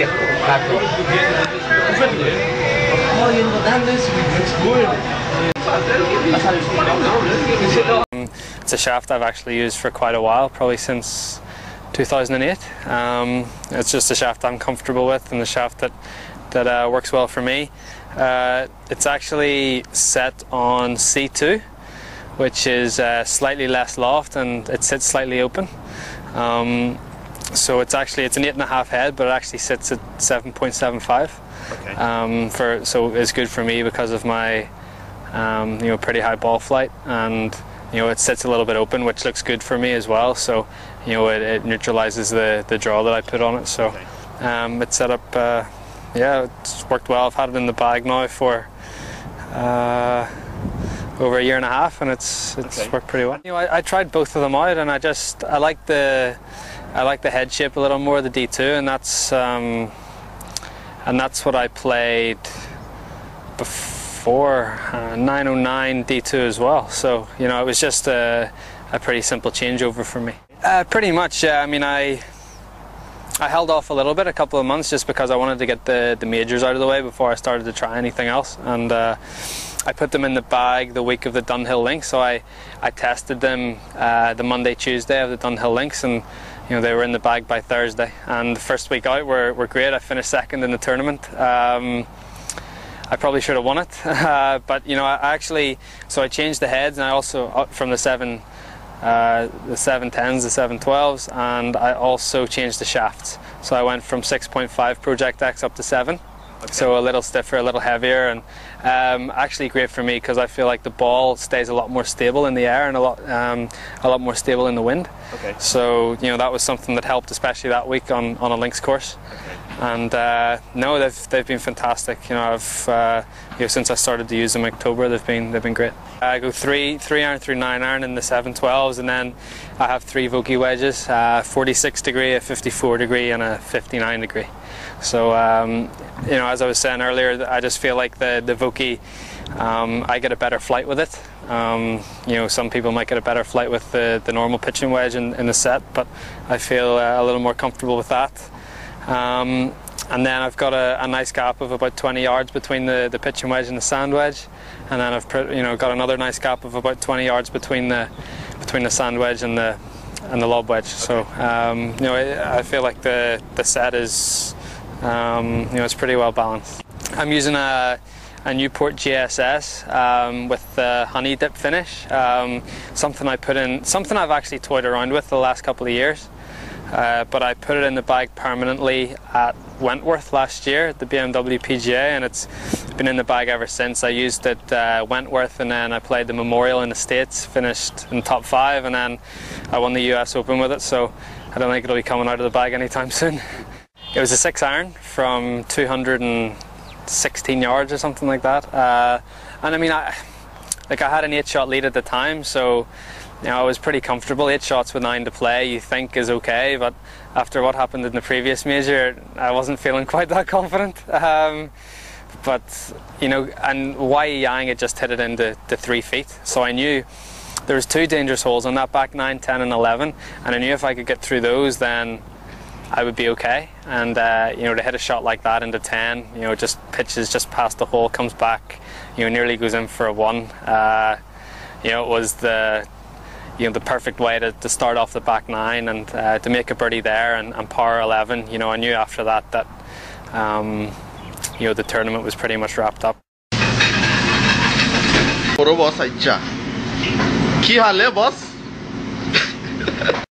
It's a shaft I've actually used for quite a while, probably since 2008. It's just a shaft I'm comfortable with, and the shaft that works well for me. It's actually set on C2, which is slightly less loft, and it sits slightly open. So it's an 8.5 head, but it actually sits at 7.75. Okay. So it's good for me because of my pretty high ball flight, and it sits a little bit open, which looks good for me as well. So it neutralizes the draw that I put on it. So okay. It's set up. It's worked well. I've had it in the bag now for over a year and a half, and it's okay. Worked pretty well. I tried both of them out, and I like the head shape a little more, the D2, and that's what I played before 909 D2 as well. So it was just a pretty simple changeover for me. Pretty much, yeah. I mean, I held off a little bit, a couple of months, just because I wanted to get the majors out of the way before I started to try anything else. And I put them in the bag the week of the Dunhill Links, so I tested them the Monday, Tuesday of the Dunhill Links, and they were in the bag by Thursday. And the first week out were great. I finished second in the tournament. I probably should have won it, but I changed the heads, and I also from the 710s, the 712s, and I also changed the shafts. So I went from 6.5 Project X up to 7. Okay. So a little stiffer, a little heavier, and actually great for me because I feel like the ball stays a lot more stable in the air and a lot more stable in the wind. Okay. So that was something that helped, especially that week on a links course. Okay. And no, they've been fantastic. I've since I started to use them in October, they've been great. I go 3 iron through 9 iron in the 712s, and then I have 3 Vokey wedges: 46 degree, a 54 degree, and a 59 degree. So as I was saying earlier, I just feel like the Vokey, I get a better flight with it. Some people might get a better flight with the normal pitching wedge in the set, but I feel a little more comfortable with that. And then I've got a nice gap of about 20 yards between the pitching wedge and the sand wedge, and then I've got another nice gap of about 20 yards between the sand wedge and the lob wedge. So I feel like the set is it's pretty well balanced. I'm using a Newport GSS with the honey dip finish. Something I've actually toyed around with the last couple of years. But I put it in the bag permanently at Wentworth last year at the BMW PGA, and it's been in the bag ever since. I used it Wentworth, and then I played the Memorial in the States, finished in top 5, and then I won the US Open with it, so I don't think it'll be coming out of the bag anytime soon. It was a 6 iron from 216 yards or something like that, and I mean, I had an 8-shot lead at the time, so I was pretty comfortable. 8 shots with 9 to play, you think, is okay, but after what happened in the previous major, I wasn't feeling quite that confident. But and Wai Yang had just hit it into 3 feet, so I knew there was 2 dangerous holes on that back 9, 10, and 11, and I knew if I could get through those, then I would be okay. And to hit a shot like that into 10, just pitches just past the hole, comes back, nearly goes in for a 1. It was the perfect way to start off the back 9 and to make a birdie there and par 11. I knew after that the tournament was pretty much wrapped up. Ki hal hai boss?